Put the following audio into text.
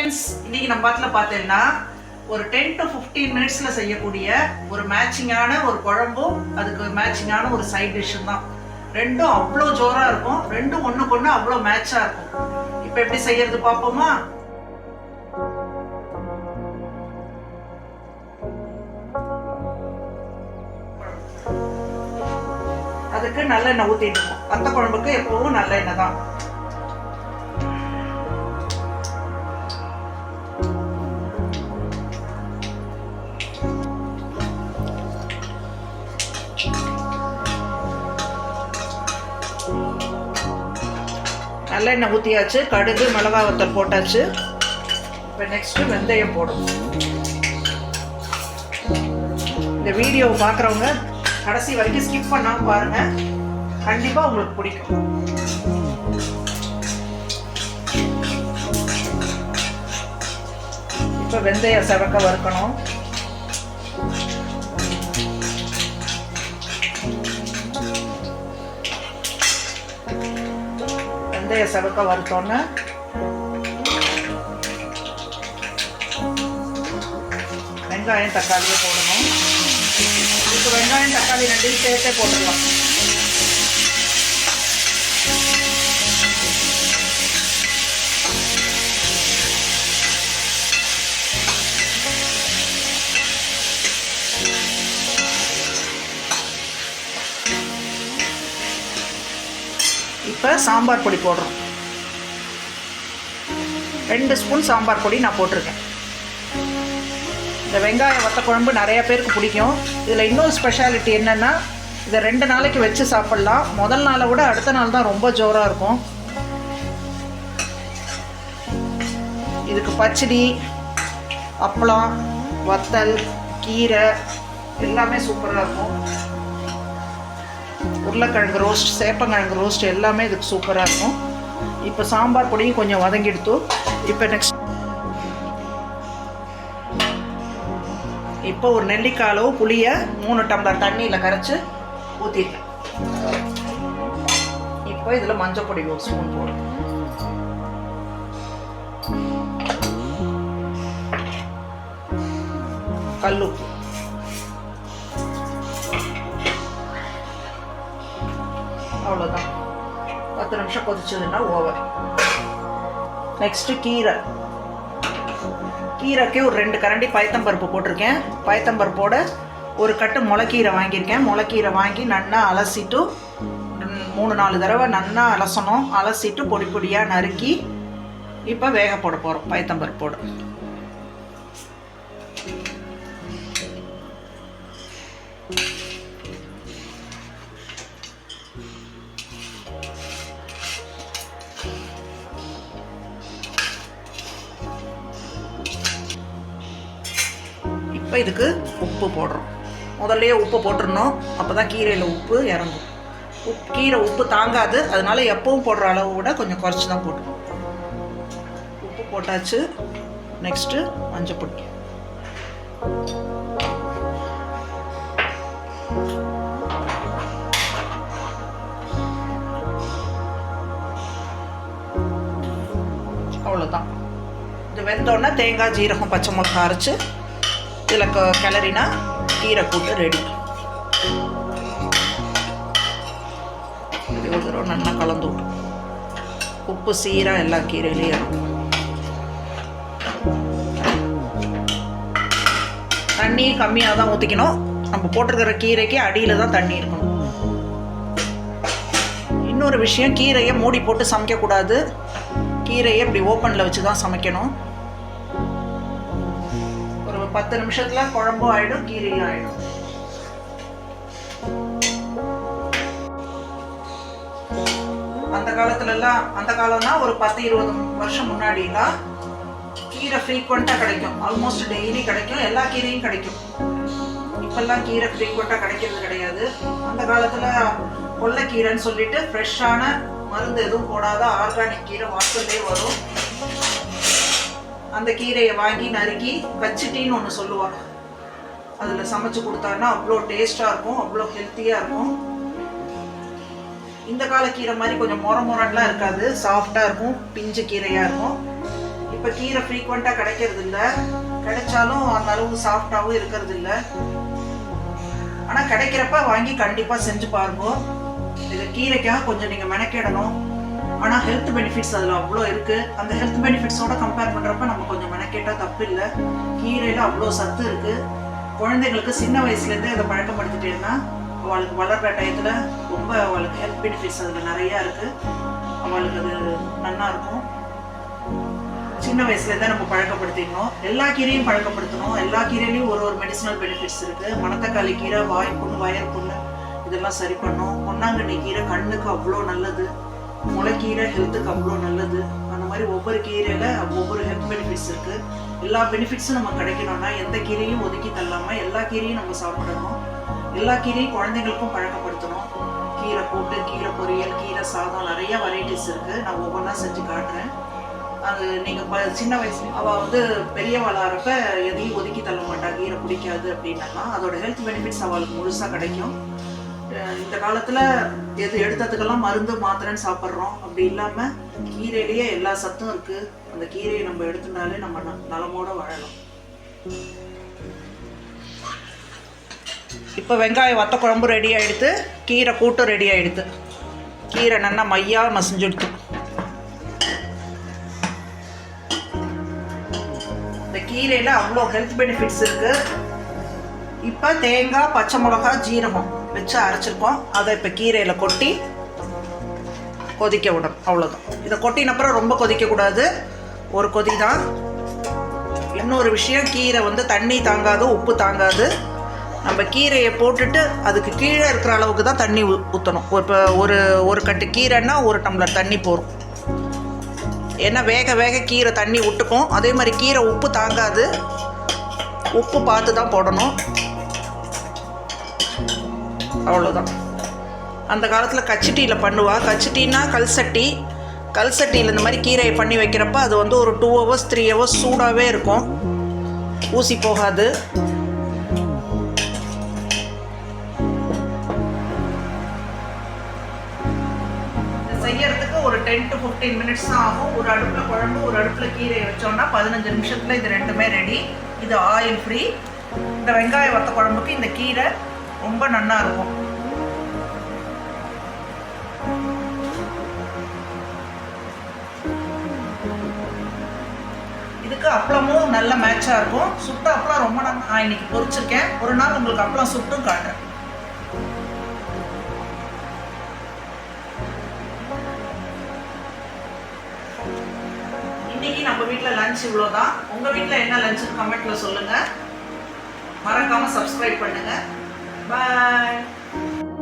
Friends, இன்னைக்கு நம்ம பார்த்தீங்கன்னா ஒரு 10 to 15 மினிட்ஸ்ல செய்யக்கூடிய ஒரு மேட்சிங்கான ஒரு குழம்பும் அதுக்கு மேட்சிங்கான ஒரு சைட் டிஷ்ஷும் தான். ரெண்டும் அவ்வளோ ஜோரா இருக்கும், ரெண்டும் ஒண்ணுக்கு ஒன்று அவ்வளோ மேட்சா இருக்கும். இப்போ எப்படி செய்யறது பார்ப்போமா? அதுக்கு நல்லெண்ணெய் ஊற்றிடுவோம். வத்த குழம்புக்கு எப்பவும் நல்லெண்ணெய் தான். நல்லெண்ணெய் ஊற்றியாச்சு, கடுகு மிளகாய் வத்தல் போட்டாச்சு. இப்போ நெக்ஸ்ட்டு வெந்தயம் போடும். இந்த வீடியோவை பார்க்குறவங்க கடைசி வரைக்கும் ஸ்கிப் பண்ணாமல் பாருங்க, கண்டிப்பாக உங்களுக்கு பிடிக்கும். இப்போ வெந்தயம் செவக்க வறுக்கணும். வெந்தயம் செவக்க வறுத்தோன்னு வெங்காயம் தக்காளியை போடணும். இப்போ வெங்காயம் தக்காளி ரெண்டையும் சேர்த்தே போட்டுடலாம். இப்போ சாம்பார் பொடி போடுறோம். 2 ஸ்பூன் சாம்பார் பொடி நான் போட்டிருக்கேன். இந்த வெங்காய வத்த குழம்பு நிறைய பேருக்கு பிடிக்கும். இதில் இன்னொரு ஸ்பெஷாலிட்டி என்னென்னா, இதை 2 நாளைக்கு வச்சு சாப்பிட்லாம். முதல் நாளை விட அடுத்த நாள் தான் ரொம்ப ஜோராக இருக்கும். இதுக்கு பச்சடி, அப்பளம், வத்தல், கீரை எல்லாமே சூப்பராக இருக்கும். உருளைக்கிழங்கு ரோஸ்ட், சேப்பங்கிழங்கு ரோஸ்ட் எல்லாமே இதுக்கு சூப்பராக இருக்கும். இப்போ சாம்பார் பொடியும் கொஞ்சம் வதங்கிடுத்து. இப்போ நெக்ஸ்ட் இப்போ ஒரு நெல்லிக்காய் அளவு புளியை 3 டம்ளர் தண்ணியில் கரைச்சி ஊற்றிருக்கேன். இப்போ இதில் மஞ்சள் பொடி 1 ஸ்பூன் போடும். கல்லுப்பு, அவ்வளோதான். 10 நிமிஷம் கொதிச்சதுன்னா ஓவர். நெக்ஸ்ட்டு கீரைக்கு ஒரு 2 கரண்டி பயத்தம்பருப்பு போட்டிருக்கேன். பயத்தம்பருப்போட ஒரு கட்டு முளைக்கீரை வாங்கியிருக்கேன். முளைக்கீரை வாங்கி நன்னா அலசிட்டு 3-4 தடவை நன்னா அலசணும். அலசிட்டு பொடி பொடியாக நறுக்கி இப்போ வேக போட போகிறோம் பயத்தம்பருப்போடு. இப்போ இதுக்கு உப்பு போடுறோம். முதல்லையே உப்பு போட்டுடணும், அப்போ தான் கீரையில் உப்பு இறங்கும். கீரை உப்பு தாங்காது, அதனால எப்பவும் போடுற அளவு விட கொஞ்சம் குறைச்சி தான் போட்டுக்கணும். உப்பு போட்டாச்சு. நெக்ஸ்ட்டு மஞ்சள் பொடி. அவ்வளோதான். இது வெந்தோடனே தேங்காய், ஜீரகம், பச்சை மிளகாய் அரைச்சி இதில் கிளறினா கீரை கூட்டு ரெடி. ஒரு தடவை நல்லா கலந்து விடும். உப்பு சீராக எல்லா கீரையிலையும் இருக்கும். தண்ணி கம்மியாக தான் ஊற்றிக்கணும். நம்ம போட்டிருக்கிற கீரைக்கு அடியில் தான் தண்ணி இருக்கணும். இன்னொரு விஷயம், கீரையை மூடி போட்டு சமைக்கக்கூடாது. கீரையை இப்படி ஓப்பனில் வச்சு தான் சமைக்கணும். 10 நிமிஷத்தில் குழம்பும் ஆகிடும், கீரையும் ஆகிடும். அந்த காலம்னா ஒரு 10-20 வருஷம் முன்னாடிலாம் கீரை ஃப்ரீக்வெண்ட்டாக கிடைக்கும். ஆல்மோஸ்ட் டெய்லி கிடைக்கும், எல்லா கீரையும் கிடைக்கும். இப்பெல்லாம் கீரை ஃப்ரீக்வெண்ட்டாக கிடைக்கிறது கிடையாது. அந்த காலத்தில் கொல்லைக்கீரைன்னு சொல்லிட்டு ஃப்ரெஷ்ஷான மருந்து எதுவும் போடாத ஆர்கானிக் கீரை வாசல்லே வரும். அந்த கீரையை வாங்கி நறுக்கி கச்சிட்டின்னு ஒன்று சொல்லுவாங்க, அதில் சமைச்சு கொடுத்தாங்கன்னா அவ்வளோ டேஸ்ட்டாக இருக்கும், அவ்வளோ ஹெல்த்தியாக இருக்கும். இந்த கால கீரை மாதிரி கொஞ்சம் மொரலாம் இருக்காது, சாஃப்டாக இருக்கும், பிஞ்சு கீரையாக இருக்கும். இப்போ கீரை ஃப்ரீக்வெண்ட்டாக கிடைக்கிறது இல்லை, கிடைச்சாலும் அந்த அளவுக்கு சாஃப்டாகவும் இருக்கிறது இல்லை. ஆனால் கிடைக்கிறப்ப வாங்கி கண்டிப்பாக செஞ்சு பாருங்க. இது கீரைக்காக கொஞ்சம் நீங்கள் மெனக்கிடணும். ஆனால் ஹெல்த் பெனிஃபிட்ஸ் அதில் அவ்வளோ இருக்குது. அந்த ஹெல்த் பெனிஃபிட்ஸோட கம்பேர் பண்ணுறப்ப நம்ம கொஞ்சம் மெனக்கேட்டால் தப்பு இல்லை. கீரையில் அவ்வளோ சத்து இருக்குது. குழந்தைங்களுக்கு சின்ன வயசுலேருந்தே அதை பழக்கப்படுத்திட்டேன்னா அவளுக்கு வளர்கிற டயத்தில் ரொம்ப அவளுக்கு ஹெல்த் பெனிஃபிட்ஸ் அதில் நிறையா இருக்குது. அவளுக்கு அது நல்லா இருக்கும். சின்ன வயசுலேருந்தே நம்ம பழக்கப்படுத்திக்கணும். எல்லா கீரையும் பழக்கப்படுத்தணும். எல்லா கீரையிலையும் ஒரு மெடிசனல் பெனிஃபிட்ஸ் இருக்குது. மணத்தக்காளி கீரை வாய் புண்ணு, வயர் புண்ணு இதெல்லாம் சரி பண்ணும். பொன்னாங்கண்ணி கீரை கண்ணுக்கு அவ்வளோ நல்லது. முளைக்கீரை ஹெல்த்துக்கு அவ்வளோ நல்லது. அந்த மாதிரி ஒவ்வொரு கீரையில் ஒவ்வொரு ஹெல்த் பெனிஃபிட்ஸ் இருக்குது. எல்லா பெனிஃபிட்ஸும் நம்ம கிடைக்கணும்னா எந்த கீரையும் ஒதுக்கி தள்ளாமல் எல்லா கீரையும் நம்ம சாப்பிடணும். எல்லா கீரையும் குழந்தைங்களுக்கும் பழக்கப்படுத்தணும். கீரை கூட்டு, கீரை பொரியல், கீரை சாதம், நிறைய வெரைட்டிஸ் இருக்குது. நான் ஒவ்வொன்றா செஞ்சு காட்டுறேன். அது நீங்கள் சின்ன வயசு அவள் பெரிய வளர்றப்ப எதையும் ஒதுக்கி தள்ள மாட்டா. கீரை பிடிக்காது அப்படின்னா அதோட ஹெல்த் பெனிஃபிட்ஸ் அவளுக்கு முழுசாக கிடைக்கும். இந்த காலத்தில் எது எடுத்ததுக்கெல்லாம் மருந்து மாத்திரைன்னு சாப்பிட்றோம். அப்படி இல்லாமல் கீரையிலேயே எல்லா சத்தும் இருக்குது. அந்த கீரையை நம்ம எடுத்துனாலே நம்ம நலமோடு வாழலாம். இப்போ வெங்காயம் வத்த குழம்பு ரெடி ஆகிடுது. கீரை கூட்டும் ரெடி ஆகிடுது. கீரை நல்லா மையாக மசிஞ்சுடுத்து. இந்த கீரையில் அவ்வளோ ஹெல்த் பெனிஃபிட்ஸ் இருக்குது. இப்போ தேங்காய், பச்சை மிளகா, ஜீரகம் வச்சு அரைச்சிருக்கோம். அதை இப்போ கீரையில் கொட்டி கொதிக்க விடணும். அவ்வளோதான். இதை கொட்டினப்புறம் ரொம்ப கொதிக்கக்கூடாது, ஒரு கொதி தான். இன்னொரு விஷயம், கீரை தண்ணி தாங்காது, உப்பு தாங்காது. நம்ம கீரையை போட்டுட்டு அதுக்கு கீழே இருக்கிற அளவுக்கு தான் தண்ணி ஊற்றணும். இப்போ ஒரு கட்டு கீரைன்னா 1 டம்ளர் தண்ணி போகும். ஏன்னா வேக வேக கீரை தண்ணி விட்டுக்கும். அதே மாதிரி கீரை உப்பு தாங்காது, உப்பு பார்த்து தான் போடணும். அவ்வளோதான். அந்த காலத்தில் கச்சிட்டியில் பண்ணுவா. கச்சிட்டின்னா கல் சட்டியில் இந்த மாதிரி கீரையை பண்ணி வைக்கிறப்ப அது ஒரு 2 hours 3 hours சூடாகவே இருக்கும். ஊசி போகாது. செய்யறதுக்கு ஒரு 10 to 15 minutes தான் ஆகும். ஒரு அடுப்பில் குழம்பு, ஒரு அடுப்பில் கீரையை வச்சோம்னா 15 நிமிஷத்தில் இது ரெண்டுமே ரெடி. இது ஆயில் ஃப்ரீ. இந்த வெங்காய வத்த குழம்புக்கு இந்த கீரை ரொம்ப நல்லா இருக்கும். இதுக்கு அப்பளமும் நல்ல மேட்சாக இருக்கும். சுட்ட அப்பளம் ரொம்ப நான் இன்னைக்கு பொரிச்சிருக்கேன். ஒரு நாள் உங்களுக்கு அப்பளம் சுட்டும் காட்டுறேன். இன்னைக்கு நம்ம வீட்டில் லஞ்ச் இவ்வளோதான். உங்கள் வீட்டில் என்ன லஞ்சுன்னு கமெண்ட்டில் சொல்லுங்கள். மறக்காமல் சப்ஸ்கிரைப் பண்ணுங்கள். பாய்.